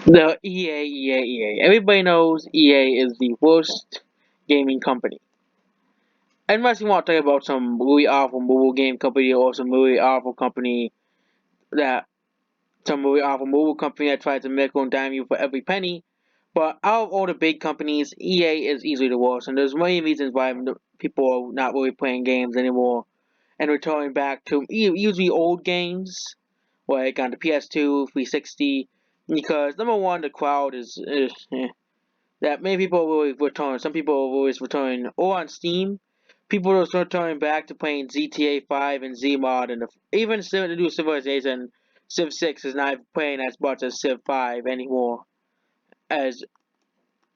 The EA. Everybody knows EA is the worst gaming company. Unless you want to talk about some really awful mobile game company or some really awful company that some really awful mobile company that tries to nickel and dime you for every penny. But out of all the big companies, EA is easily the worst, and there's many reasons why people are not really playing games anymore and returning back to usually old games like on the PS2, 360. Because number one, the crowd is that many people will return. Some people will always return, or on Steam, people are returning back to playing GTA 5 and ZMod, and even the new Civilization, Civ 6 is not playing as much as Civ 5 anymore. As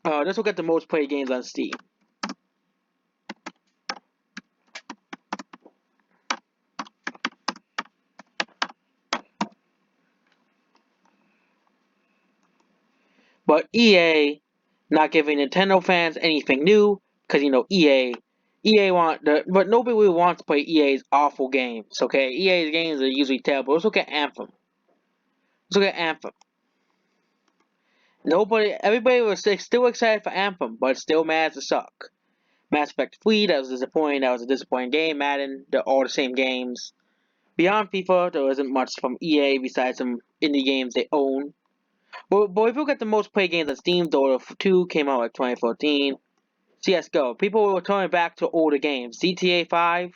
Let's look at the most played games on Steam. But EA not giving Nintendo fans anything new because EA but nobody really wants to play EA's awful games. Okay, EA's games are usually terrible. Let's look at Anthem. Let's look at Anthem. Everybody was still excited for Anthem, but still mad to suck. Mass Effect 3, that was disappointing. That was a disappointing game. Madden, they're all the same games. Beyond FIFA, there isn't much from EA besides some indie games they own. But if you look at the most played games on Steam, Dota 2 came out like 2014. CSGO, people were returning back to older games. GTA 5,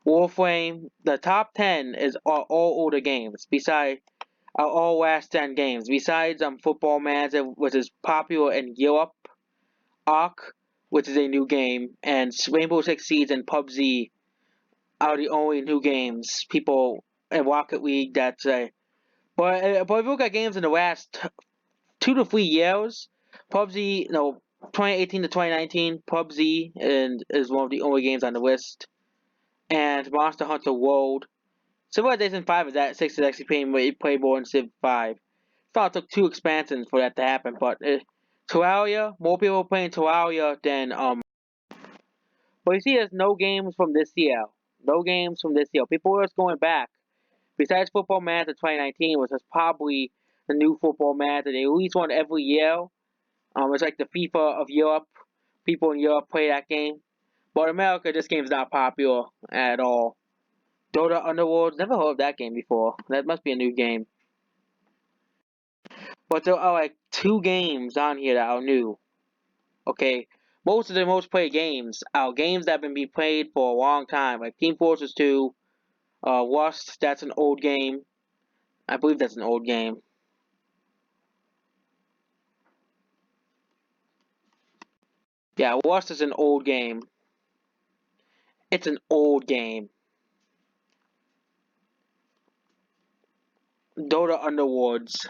Warframe, the top 10 is all older games. Besides all last 10 games. Besides Football Manager, which is popular in Europe, Ark, which is a new game, and Rainbow Six Siege and PUBG are the only new games people in Rocket League that say. But if you look at games in the last 2 to 3 years, PUBG, 2018 to 2019, PUBG is one of the only games on the list, and Monster Hunter World. Civilization 5 is at 6 is actually playable in Civ 5. Thought it took 2 expansions for that to happen, but Terraria, more people are playing Terraria than But you see, there's no games from this year. No games from this year. People are just going back. Besides Football Manager 2019, which is probably the new Football Manager. They release one every year. It's like the FIFA of Europe. People in Europe play that game. But in America, this game's not popular at all. Dota Underworld, never heard of that game before. That must be a new game. But there are like 2 games on here that are new. Okay, most of the most played games are games that have been being played for a long time, like Team Fortress 2, Rust. That's an old game. I believe that's an old game. Yeah, Rust is an old game. It's an old game. Dota Underworlds.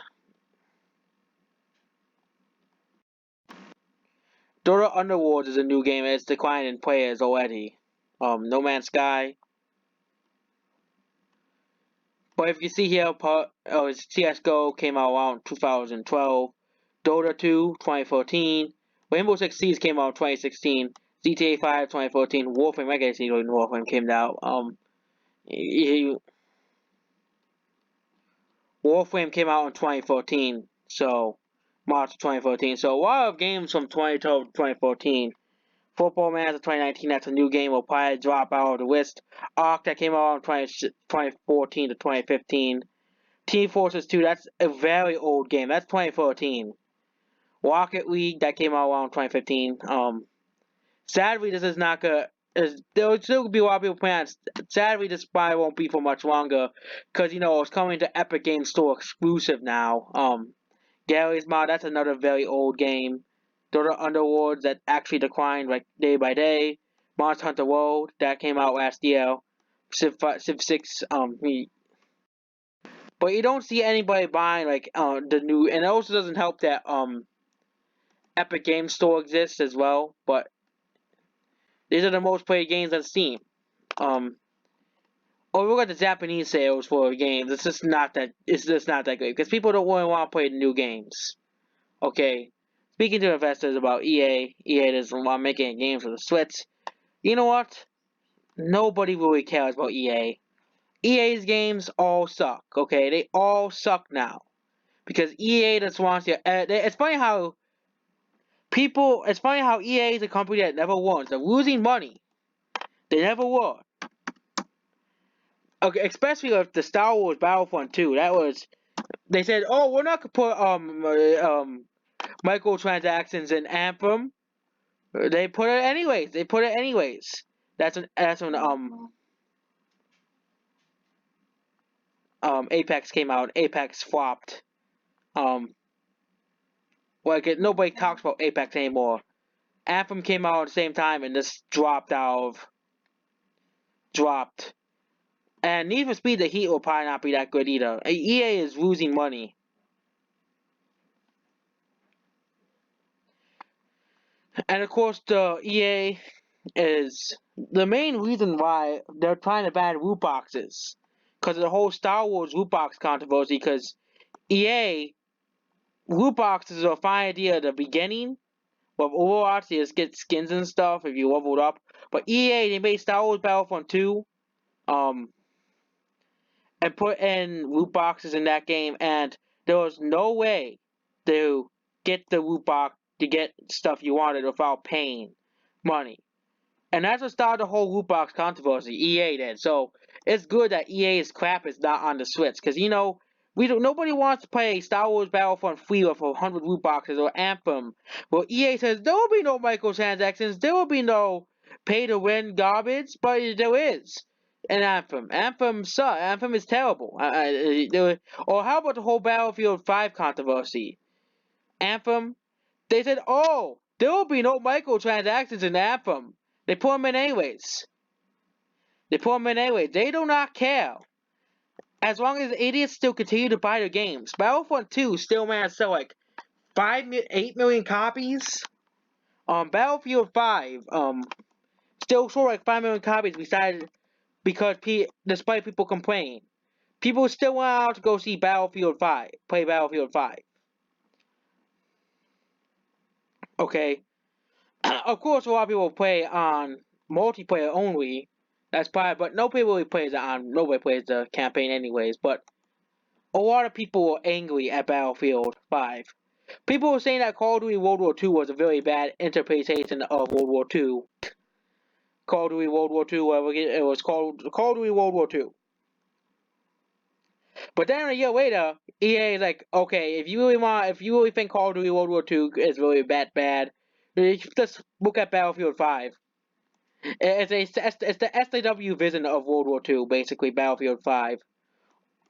Dota Underworlds is a new game. It's declined in players already. No Man's Sky. But if you see here, CS:GO came out around 2012. Dota 2, 2014. Rainbow Six Siege came out 2016. GTA 5, 2014. Warframe, I guess you know when Warframe came out. Warframe came out in 2014. So, March 2014. So, a lot of games from 2012 to 2014. Football Manager 2019, that's a new game, will probably drop out of the list. Ark, that came out in 2014 to 2015. Team Fortress 2, that's a very old game. That's 2014. Rocket League, that came out around 2015. Sadly, this is not good. There will still be a lot of people playing. Sadly, this probably won't be for much longer, because it's coming to Epic Game Store exclusive now. Garry's Mod, that's another very old game. Dota Underworlds that actually declined like day by day. Monster Hunter World that came out last year. Civ 6. But you don't see anybody buying like the new, and it also doesn't help that Epic Game Store exists as well. But these are the most played games on Steam. Or look at the Japanese sales for games. It's just not that great because people don't really want to play the new games. Okay, speaking to investors about EA doesn't want making games for the Switch. You know what? Nobody really cares about EA. EA's games all suck. Okay, they all suck now. because EA just wants to. It's funny how people. It's funny how EA is a company that never won. They're losing money. They never won. Okay, especially with the Star Wars Battlefront 2. That was. They said, "Oh, we're not gonna put microtransactions in Anthem." They put it anyways. They put it anyways. That's when Apex came out. Apex flopped. Nobody talks about Apex anymore. Anthem came out at the same time and just dropped. And Need for Speed: The Heat will probably not be that good either. EA is losing money. And of course, the EA is the main reason why they're trying to ban loot boxes, because of the whole Star Wars loot box controversy. Because EA loot boxes are a fine idea at the beginning, but Overwatch you just get skins and stuff if you leveled up. But EA they made Star Wars Battlefront 2, and put in loot boxes in that game, and there was no way to get the loot box to get stuff you wanted without paying money. And that's what started the whole loot box controversy. EA did. So it's good that EA's crap is not on the Switch, because nobody wants to play Star Wars Battlefront free with 100 loot boxes or Anthem. Well, EA says there will be no microtransactions, there will be no pay to win garbage, but there is. And Anthem sucks. Anthem is terrible. Or how about the whole Battlefield 5 controversy? Anthem, they said, oh, there will be no microtransactions in Anthem. They put them in anyways. They do not care. As long as idiots still continue to buy their games. Battlefront 2 still managed to sell like 8 million copies. Battlefield 5 still sold like 5 million copies despite people complaining. People still went out to go see Battlefield 5, play Battlefield 5. Okay. Of course, a lot of people play on multiplayer only. But nobody plays the campaign anyways. But a lot of people were angry at Battlefield 5. People were saying that Call of Duty World War II was a very bad interpretation of World War II. Call of Duty World War II, it was called Call of Duty World War II. But then a year later, EA is like, okay, if you really think Call of Duty World War II is really bad, just look at Battlefield 5. It's the SAW vision of World War II, basically Battlefield 5.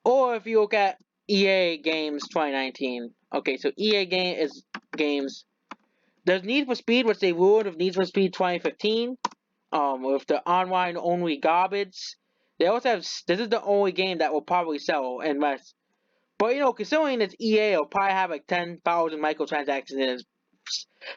Or if you look at EA Games 2019. Okay, so EA Games. There's Need for Speed, which they ruined with Need for Speed 2015. With the online only garbage. They also have. This is the only game that will probably sell unless. But considering it's EA, it'll probably have like 10,000 microtransactions in it.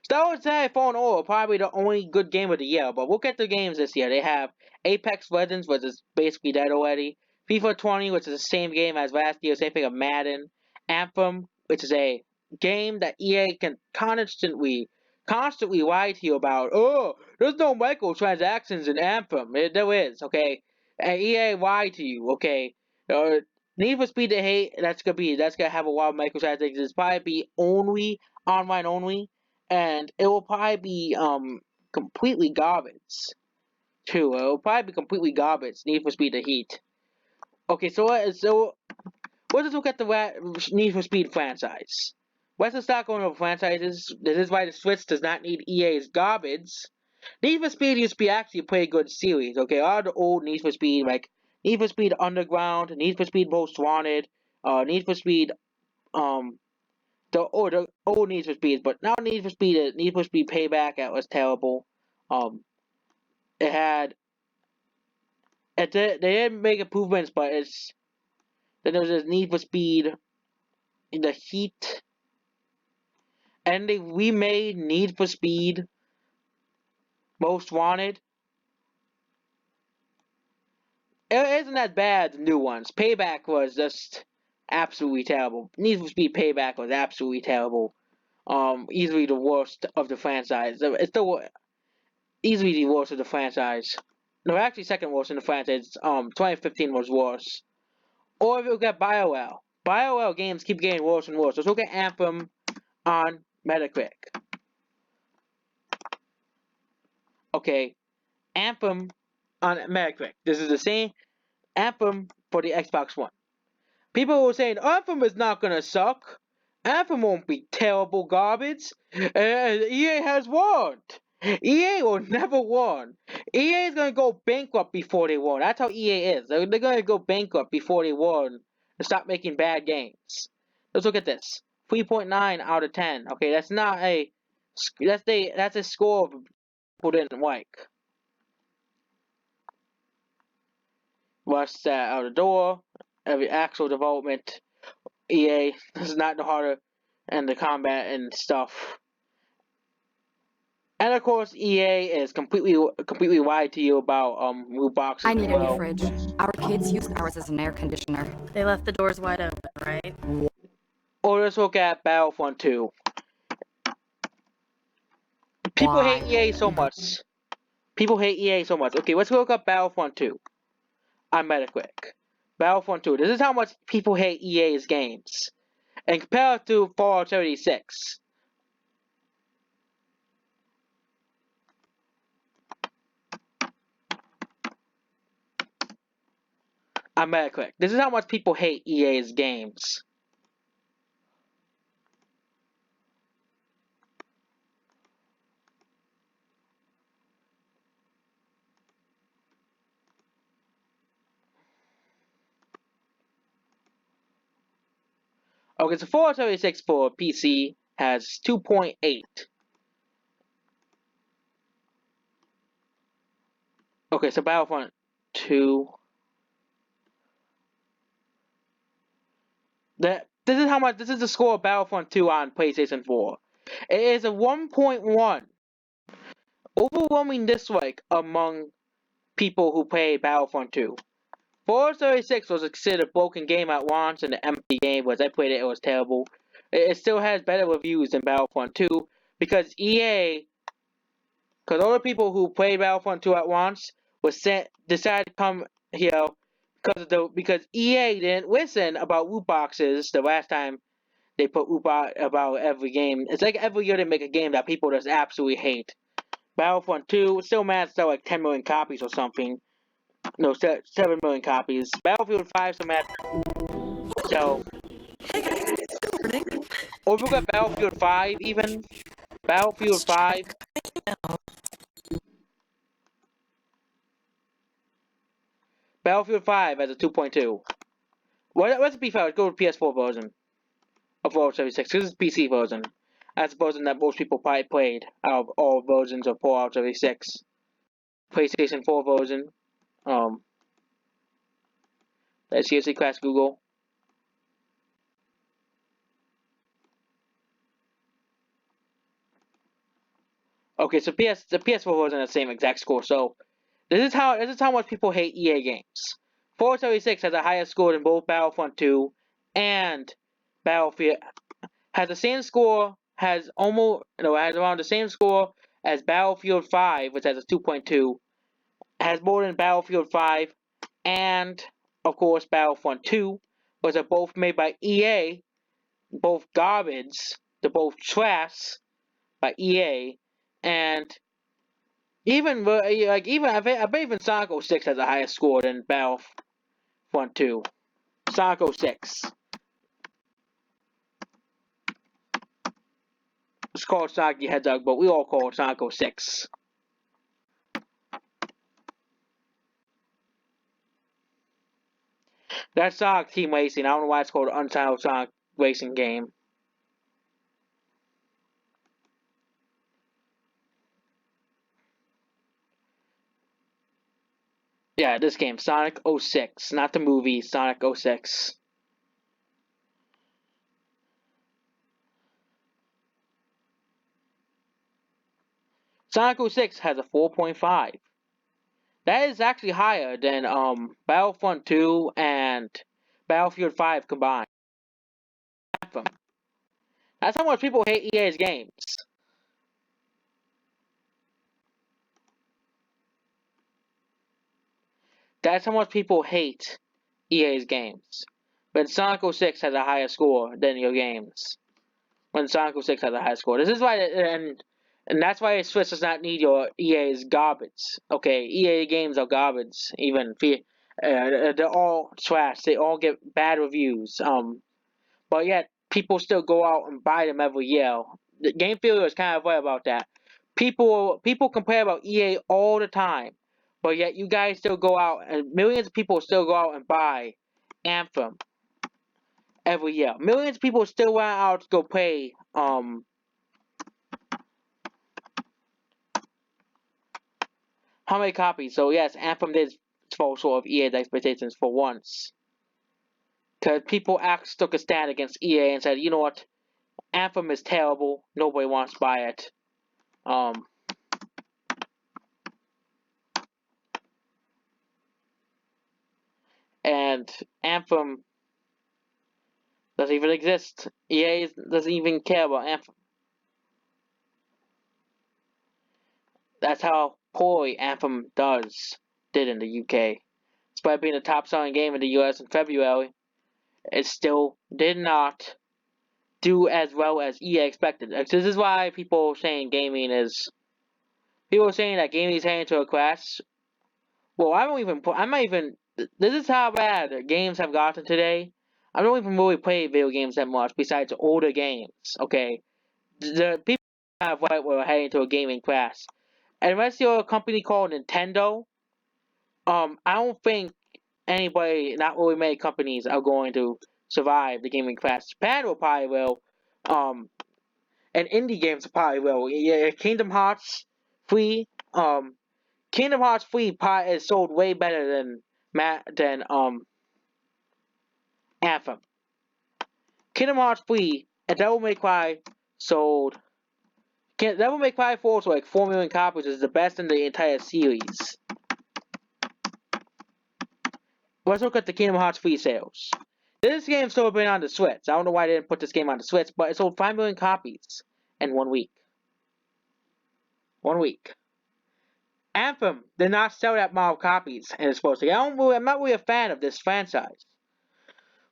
Star Wars Jedi Fallen Order probably the only good game of the year. But look at the games this year. They have Apex Legends, which is basically dead already. FIFA 20, which is the same game as last year, same thing of Madden. Anthem, which is a game that EA can constantly lie to you about. Oh, there's no microtransactions in Anthem. There is, okay? And EA lied to you, okay? Need for Speed to Hate, that's gonna have a lot of microtransactions. It's probably be only online only, and it will probably be completely garbage too. It will probably be completely garbage. Need for Speed to Heat. Okay, so let's look at the Need for Speed franchise. What's the stock going over franchises? This is why the Switch does not need EA's garbage. Need for Speed used to be actually a pretty good series. Okay, all the old Need for Speed, like Need for Speed Underground, Need for Speed Most Wanted, Need for Speed, the old Need for Speeds, but now Need for Speed Payback, that was terrible. It had, they didn't make improvements, but then there was this Need for Speed in the Heat, and they remade Need for Speed Most Wanted. It isn't that bad, the new ones. Payback was just absolutely terrible. Need for Speed Payback was absolutely terrible. Easily the worst of the franchise. It's still easily the worst of the franchise. No, actually second worst in the franchise. 2015 was worse. Or if you look at BioWare. BioWare games keep getting worse and worse. Let's look at Anthem on Metacritic. Okay, Anthem on Metacritic. This is the same Anthem for the Xbox One. People were saying Anthem is not gonna suck. Anthem won't be terrible garbage. EA has won. EA will never won. EA is gonna go bankrupt before they won. That's how EA is. They're gonna go bankrupt before they won and stop making bad games. Let's look at this. 3.9 out of 10. Okay, that's not a that's a score of people didn't like. Rush that out the door. Every actual development. EA does not know how to and the combat and stuff. And of course, EA is completely lied to you about loot boxes. I need a new fridge. Our kids use ours as an air conditioner. They left the doors wide open, right? Or let's look at Battlefront 2. People Why? hate EA so much. People hate EA so much. Okay, let's look up Battlefront 2 on Metacritic. Battlefront 2. This is how much people hate EA's games. And compare it to Fallout 76. On Metacritic. This is how much people hate EA's games. Okay, so Fallout 76 for PC has 2.8. Okay, so Battlefront 2. This is how much. This is the score of Battlefront 2 on PlayStation 4. It is a 1.1. Overwhelming dislike among people who play Battlefront 2. Fallout 76 was considered a broken game at launch and an empty game. As I played it, it was terrible. It still has better reviews than Battlefront 2 because EA, because all the people who played Battlefront 2 at launch decided to come here because EA didn't listen about loot boxes the last time they put loot box about every game. It's like every year they make a game that people just absolutely hate. Battlefront 2 still managed to sell like 10 million copies or something. No, 7 million copies. Battlefield 5 still managed to sell. Or look at Battlefield 5 even. Battlefield 5. Battlefield 5 has a 2.2. Let's be fair, let's go with PS4 version of Fallout 76. This is PC version. That's the version that most people probably played out of all versions of Fallout 76. PlayStation 4 version. Let's seriously crash Google. Okay, so the PS4 version has the same exact score. So this is how much people hate EA games. Fallout 76 has a higher score than both Battlefront 2 and Battlefield. Has the same score. Has around the same score as Battlefield 5, which has a 2.2. Has more than Battlefield 5 and of course Battlefront 2, which are both made by EA, both garbage. They're both trash by EA, and even I bet even Sonic 06 has a higher score than Battlefront 2. Sonic 06. It's called Sonic the Hedgehog, but we all call it Sonic 06. That's Sonic Team Racing. I don't know why it's called Untitled Sonic Racing Game. Yeah, this game, Sonic 06, not the movie, Sonic 06. Sonic 06 has a 4.5. That is actually higher than Battlefront 2 and Battlefield 5 combined. That's how much people hate EA's games. That's how much people hate EA's games. When Sonic 06 has a higher score than your games. When Sonic 06 has a higher score. This is why, and that's why Switch does not need your EA's garbage. Okay, EA games are garbage. Even they're all trash. They all get bad reviews. But yet people still go out and buy them every year. The Game Theory is kind of right about that. People complain about EA all the time, but yet you guys still go out and millions of people still go out and buy Anthem every year. Millions of people still went out to go play how many copies? So yes, Anthem did fall short of EA's expectations for once. Because people actually took a stand against EA and said, you know what, Anthem is terrible. Nobody wants to buy it. And Anthem doesn't even exist. EA doesn't even care about Anthem. That's how poorly Anthem did in the UK. Despite being the top selling game in the US in February, it still did not do as well as EA expected. This is why people are saying that gaming is heading to a crash. Well, I'm not even, this is how bad games have gotten today. I don't even really play video games that much besides older games, okay? The people have right we're heading to a gaming crash. And unless you're a company called Nintendo, I don't think anybody, not really many companies, are going to survive the gaming crash. Japan will probably will, and indie games probably will. Yeah, Kingdom Hearts 3, Kingdom Hearts 3 probably is sold way better than Anthem. Kingdom Hearts 3 and Devil May Cry sold. Devil May Cry 4 sold like 4 million copies, is the best in the entire series. Let's look at the Kingdom Hearts 3 sales. This game still been on the Switch. I don't know why they didn't put this game on the Switch, but it sold 5 million copies in 1 week. 1 week. Anthem did not sell that amount of copies and it's supposed to. I'm not really a fan of this franchise.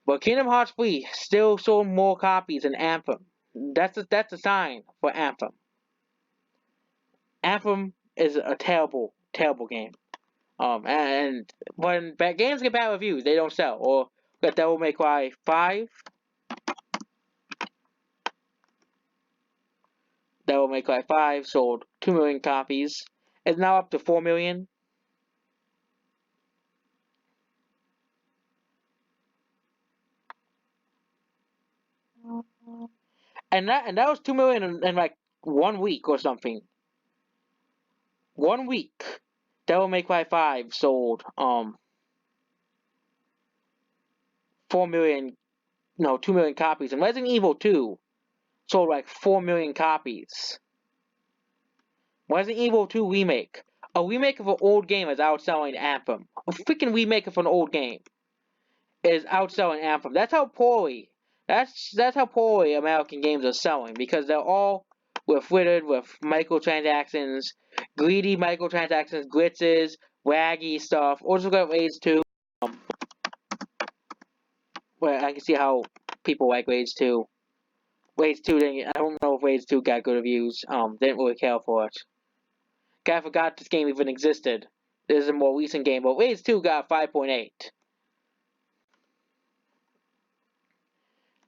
But Kingdom Hearts 3 still sold more copies than Anthem. That's a sign for Anthem. Anthem is a terrible, terrible game. And when games get bad reviews, they don't sell. Or that Devil May Cry 5. Devil May Cry 5 sold 2 million copies. It's now up to 4 million. And that was 2 million in like 1 week or something. 1 week. Devil May Cry 5 sold 4 million, no, 2 million copies. And Resident Evil 2 sold like 4 million copies. Resident Evil 2 remake. A remake of an old game is outselling Anthem. A freaking remake of an old game is outselling Anthem. That's how poorly American games are selling, because they're all littered with microtransactions, greedy microtransactions, glitches, waggy stuff. Also got Rage 2. Where I can see how people like Rage 2. Rage 2 I don't know if Rage 2 got good reviews. Didn't really care for it. I forgot this game even existed. This is a more recent game, but Rage 2 got 5.8.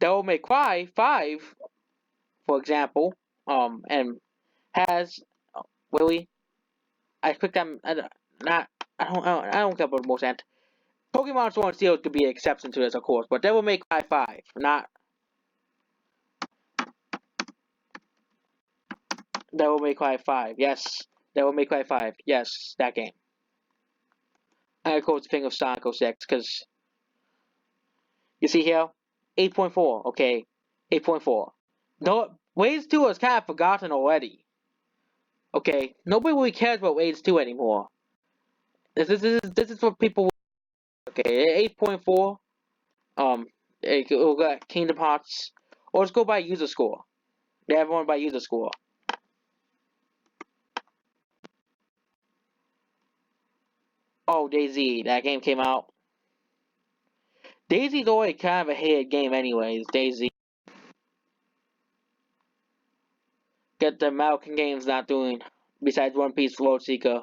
Devil May Cry 5, for example, and has really, I clicked on I don't care about the most end. Pokemon Sword and Shield could be an exception to this, of course, but Devil May Cry 5, not Devil May Cry 5. Yes, Devil May Cry 5. Yes, that game. And of course, the thing of Sonic 06, because you see here, 8.4. Okay, 8.4. No, Rage 2 is kind of forgotten already. Okay, nobody really cares about Rage 2 anymore. This is what people. Okay, 8.4. We'll got Kingdom Hearts, or let's go by user score. They have one by user score. Oh, DayZ, that game came out. Daisy's already kind of a hated game anyways, Daisy. Get the American games not doing, besides One Piece, World Seeker,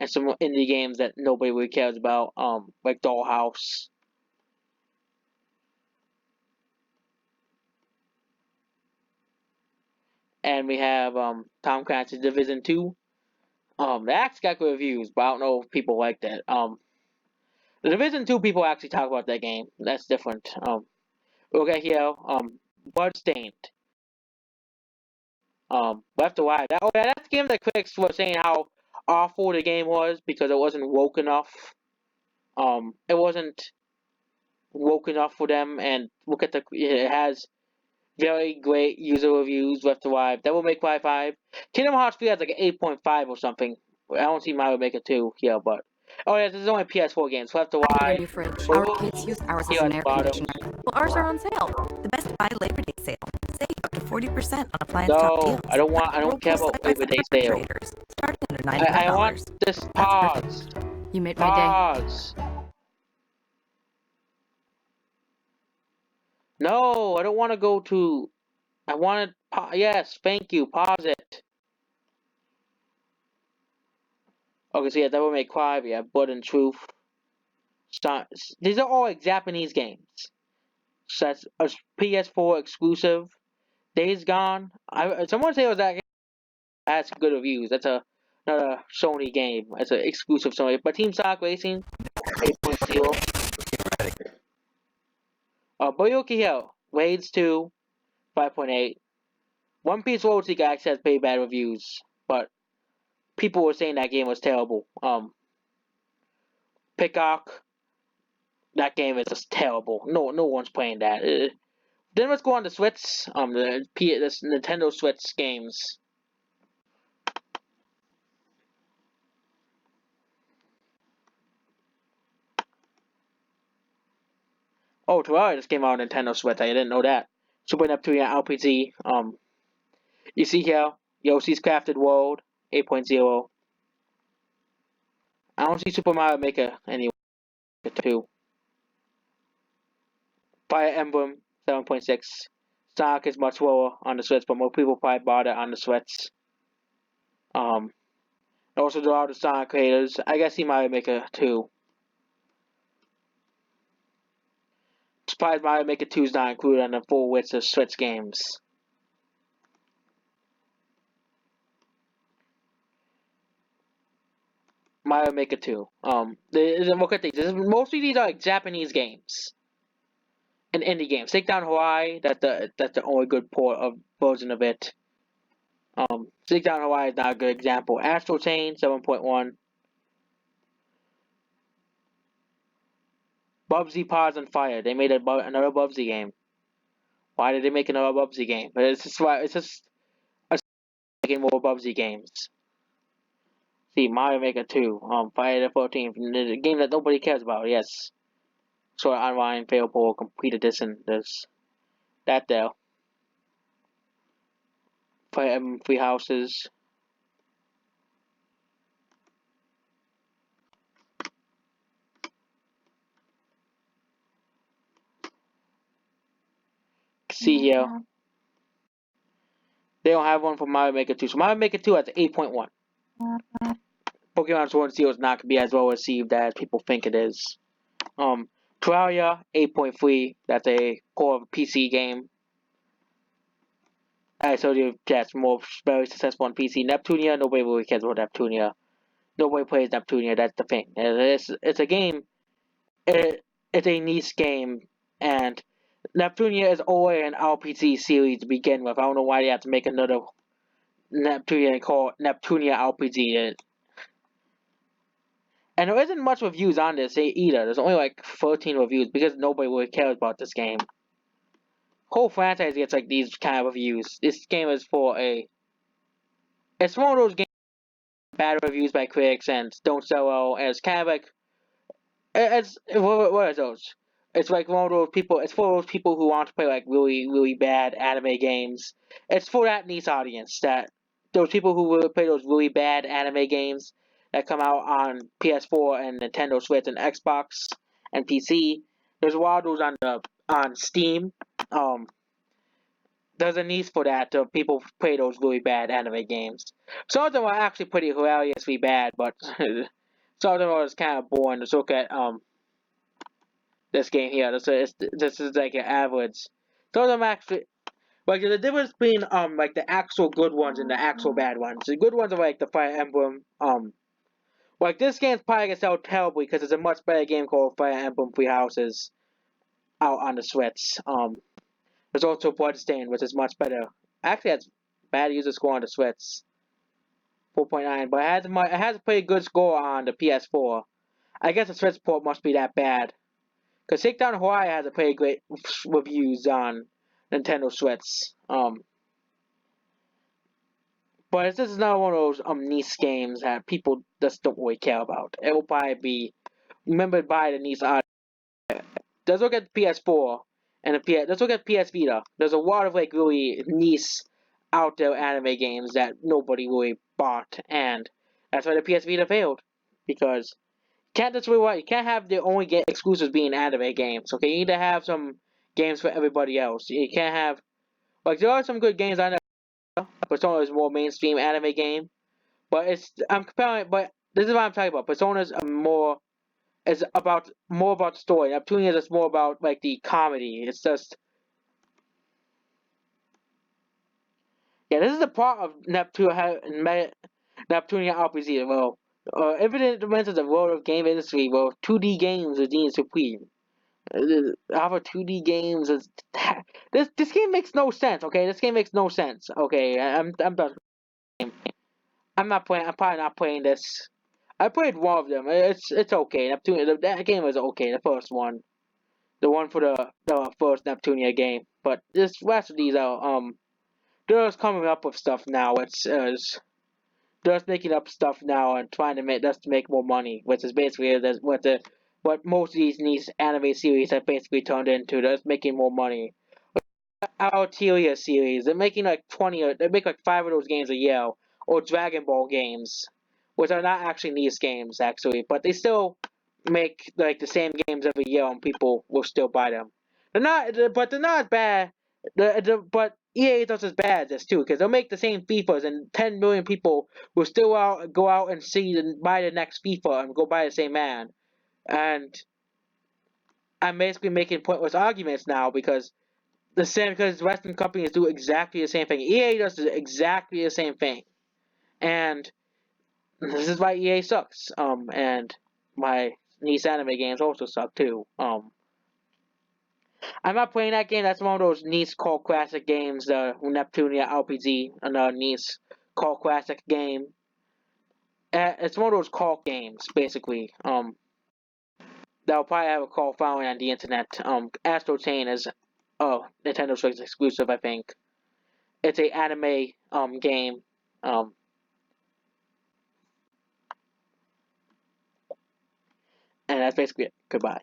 and some indie games that nobody really cares about, like Dollhouse. And we have Tom Clancy's Division 2. That actually got good reviews, but I don't know if people like that. The Division 2 people actually talk about that game. That's different. We'll get here, Bloodstained. Left Alive. That's the game that critics were saying how awful the game was because it wasn't woke enough. It wasn't woke enough for them, and look at it has very great user reviews. Left Alive. That will make Cry 5. Kingdom Hearts 3 has like an 8.5 or something. I don't see Mario Maker 2 here, but oh yeah, this is only PS4 games. Left Your Alive. new fridge. Our kids use ours as an air conditioner. Well, ours are on sale. The Best Buy Labor Day sale. Save up to 40% on appliance top No, deals. I don't care about Labor Day sale. Starting under $95. I want this pause. You made my day. Pause. No, I don't want to go to. I want to. Yes, thank you. Pause it. Okay, so yeah, that will make Cry. We have Blood and Truth. These are all like Japanese games. So that's a PS4 exclusive. Days Gone. Someone say it was that game. That's good reviews. That's another Sony game. It's an exclusive Sony. But Team Sonic Racing 8.0. Boyoki Hill, Raids 2, 5.8. One Piece World Seeker actually has pretty bad reviews, but people were saying that game was terrible. Peacock, that game is just terrible. No one's playing that. Then let's go on to Switch. The Nintendo Switch games. Oh, Terraria just came out on Nintendo Switch. I didn't know that. Super Neptunia RPG. You see here, Yoshi's Crafted World 8.0. I don't see Super Mario Maker anywhere. 2. Fire Emblem 7.6. Sonic is much lower on the Switch, but more people probably bought it on the Switch. Also there are the Sonic creators. I guess see Mario Maker 2. Surprised Mario Maker 2 is not included on the full list of Switch games. Mario Maker 2. Look at these. Mostly these are like Japanese games and indie games. Take Down Hawaii. That's the only good version of it. Take Down Hawaii is not a good example. Astral Chain 7.1. Bubsy Paws on Fire. They made another Bubsy game. Why did they make another Bubsy game? But it's just making more Bubsy games. See, Mario Maker 2, Friday the 14th, the game that nobody cares about, yes. Sword Art Online, Failpool, Complete Edition, there's that there. Fire Emblem Three Houses. See here. They don't have one for Mario Maker 2, so Mario Maker 2 has 8.1. Pokemon Sword and Shield is not going to be as well received as people think it is. Terraria 8.3. That's a core PC game. I told you that's more very successful on PC. Neptunia, nobody really cares about Neptunia. Nobody plays Neptunia. That's the thing. It's a game. It's a niche game, and Neptunia is already an RPG series to begin with. I don't know why they have to make another Neptunia and call it Neptunia RPG. And there isn't much reviews on this either. There's only like 13 reviews because nobody really cares about this game. Whole franchise gets like these kind of reviews. This game is it's one of those games bad reviews by critics and don't sell well, and it's kind of like what are those? It's like one of those people. It's for those people who want to play like really bad anime games. It's for that niche audience, that those people who will play those really bad anime games that come out on PS4 and Nintendo Switch and Xbox and PC. There's a lot of those on Steam. There's a need for that. People play those really bad anime games. Some of them are actually pretty hilariously bad, but some of them are just kind of boring. Let's look at this game here. This is like an average. Some of them actually. Like the difference between like the actual good ones and the actual bad ones. The good ones are like the Fire Emblem. Like this game's probably gonna sell terribly because it's a much better game called Fire Emblem Three Houses out on the Switch. There's also Bloodstained, which is much better. Actually, has bad user score on the Switch, 4.9, but it has a pretty good score on the PS4. I guess the Switch port must be that bad. Because Shakedown Hawaii has a pretty great reviews on Nintendo Switch. But this is not one of those niche games that people just don't really care about. It will probably be remembered by the niche audience. Let's look at the PS4 and let's look at PS Vita. There's a lot of like really niche out there anime games that nobody really bought, and that's why the PS Vita failed. Because you can't have the only exclusives being anime games. Okay, you need to have some games for everybody else. You can't have like there are some good games on there. Persona is more mainstream anime game, but I'm comparing. But this is what I'm talking about. Persona's more about the story. Neptunia is just more about like the comedy. It's just this is the part of Neptunia RPG. Well, Infinite Dimensions of world of game industry. Well, 2D games are deemed supreme. Other 2D games is this game makes no sense. Okay, this game makes no sense. Okay, I'm done. I'm not playing. I'm probably not playing this. I played one of them. It's okay. Neptunia. That game was okay. The first one, the one for the first Neptunia game. But this rest of these are they're just coming up with stuff now. They're just making up stuff now and trying to make more money, which is basically what most of these niche anime series have basically turned into. They're just making more money. Altaria series, they're making like they make like 5 of those games a year, or Dragon Ball games, which are not actually niche games actually, but they still make like the same games every year and people will still buy them. They're not bad. But EA does as bad as this too, because they'll make the same FIFAs and 10 million people will still go out and buy the next FIFA and go buy the same man. And I'm basically making pointless arguments now because Western companies do exactly the same thing. EA does exactly the same thing, and this is why EA sucks. And my niche anime games also suck too. I'm not playing that game. That's one of those niche cult classic games, the Neptunia RPG, another niche cult classic game. It's one of those cult games, basically. That'll probably have a cult following on the internet. Astro Chain is Nintendo Switch exclusive, I think. It's a anime game. And that's basically it. Goodbye.